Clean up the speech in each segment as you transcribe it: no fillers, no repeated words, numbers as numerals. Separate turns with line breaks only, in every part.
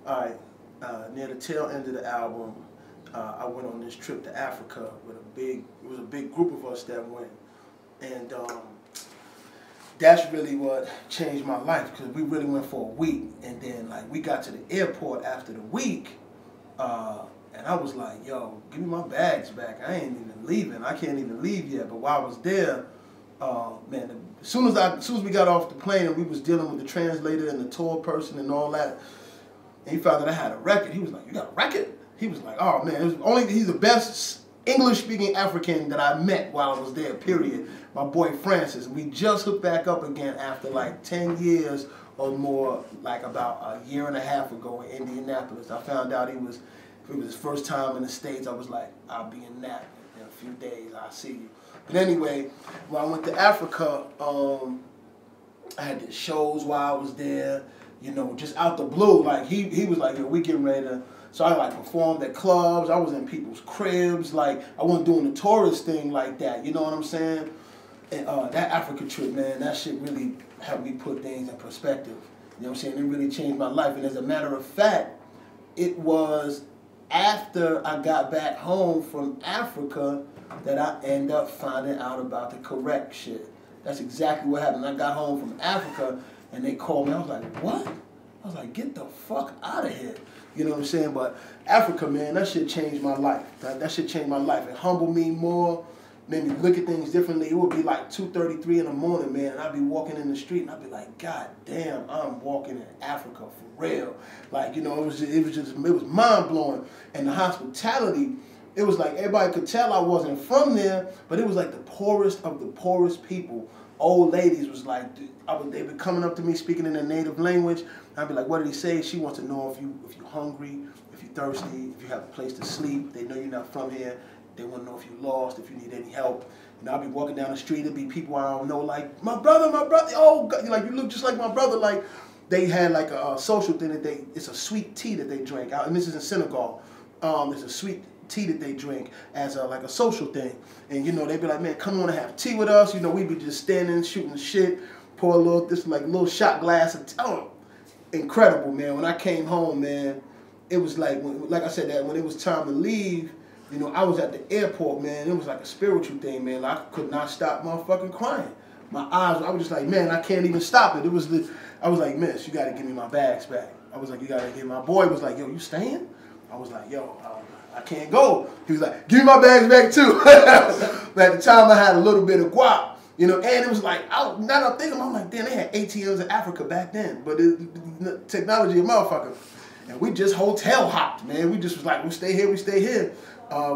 Alright, near the tail end of the album, I went on this trip to Africa with it was a big group of us that went. And that's really what changed my life, because we really went for a week. And then like we got to the airport after the week, and I was like, yo, give me my bags back. I ain't even leaving. I can't even leave yet. But while I was there, man, as soon as we got off the plane and we was dealing with the translator and the tour person and all that, and he found that I had a record. He was like, you got a record? He was like, oh man, he's the best English-speaking African that I met while I was there, period. My boy Francis. We just hooked back up again after like 10 years or more, like about a year and a half ago in Indianapolis. I found out it was his first time in the States. I was like, I'll be in that in a few days. I'll see you. But anyway, when I went to Africa, I had the shows while I was there, you know, just out the blue. Like he was like, yo, we getting ready to. So I like performed at clubs. I was in people's cribs. Like I wasn't doing the tourist thing like that. You know what I'm saying? And that Africa trip, man, that shit really helped me put things in perspective. You know what I'm saying? It really changed my life. And as a matter of fact, it was after I got back home from Africa that I ended up finding out about the correct shit. That's exactly what happened. I got home from Africa and they called me. I was like, what? I was like, get the fuck out of here. You know what I'm saying? But Africa, man, that shit changed my life. That shit changed my life. It humbled me more, made me look at things differently. It would be like 2:33 in the morning, man, and I'd be walking in the street and I'd be like, God damn, I'm walking in Africa for real. Like, you know, it was mind blowing. And the hospitality, it was like everybody could tell I wasn't from there, but it was like the poorest of the poorest people. Old ladies was like, they were coming up to me speaking in their native language. I'd be like, what did he say? She wants to know if you're hungry, if you're thirsty, if you have a place to sleep. They know you're not from here. They want to know if you're lost, if you need any help. And I'll be walking down the street, there'll be people I don't know, like, my brother, oh, God, like, you look just like my brother. Like, they had like a social thing that it's a sweet tea that they drink. And this is in Senegal. There's a sweet tea that they drink as like a social thing. And, you know, they'd be like, man, come on and have tea with us. You know, we'd be just standing, shooting shit, pour a little shot glass of tea. Oh, incredible, man. When I came home, man, it was like, like I said, that when it was time to leave, you know, I was at the airport, man. It was like a spiritual thing, man. Like, I could not stop motherfucking crying. My eyes, I was just like, man, I can't even stop it. I was like, miss, you got to give me my bags back. I was like, you got to give my boy was like, yo, you staying? I was like, yo, I can't go. He was like, give me my bags back too. But at the time, I had a little bit of guap. You know, and it was like, now that I'm thinking, I'm like, damn, they had ATMs in Africa back then. But technology, a motherfucker. And we just hotel hopped, man. We just was like, we stay here, we stay here.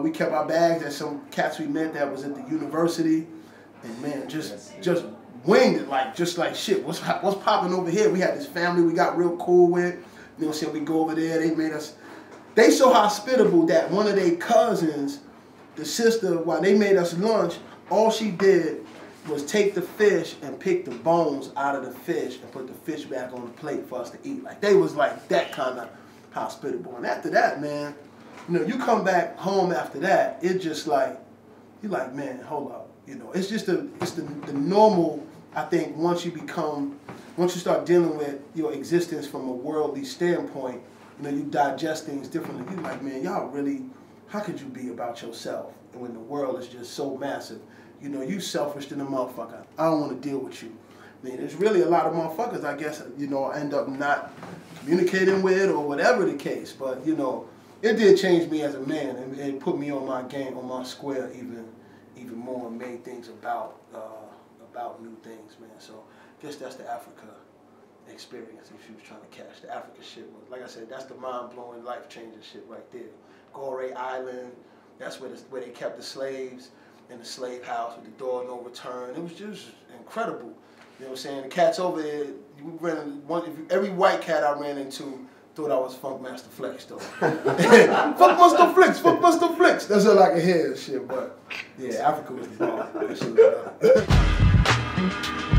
We kept our bags at some cats we met that was at the university. And man, just winged it, just like shit, what's popping over here? We had this family we got real cool with. You know what I'm saying? We go over there, they so hospitable that one of their cousins, the sister, while they made us lunch, all she did was take the fish and pick the bones out of the fish and put the fish back on the plate for us to eat. Like, they was like that kind of hospitable. And after that, man, you know, you come back home after that, it's just like, you're like, man, hold up. You know, it's just the normal, I think, once you start dealing with your existence from a worldly standpoint, you know, you digest things differently. You're like, man, y'all really, how could you be about yourself when the world is just so massive? You know, you selfish than a motherfucker. I don't want to deal with you. I mean, there's really a lot of motherfuckers, I guess, you know, I end up not communicating with or whatever the case. But, you know, it did change me as a man, and it put me on my game, on my square even more, and made things about new things, man. So I guess that's the Africa experience if she was trying to catch. The Africa shit was, like I said, that's the mind-blowing, life-changing shit right there. Goree Island, that's where they kept the slaves in the slave house with the door no return. It was just incredible. You know what I'm saying? The cats over there, every white cat I ran into thought I was Funk Master Flex though. Funk Master Flex, Funk Master Flex. That's all I could hear and shit, but yeah, Africa was the bomb. That shit was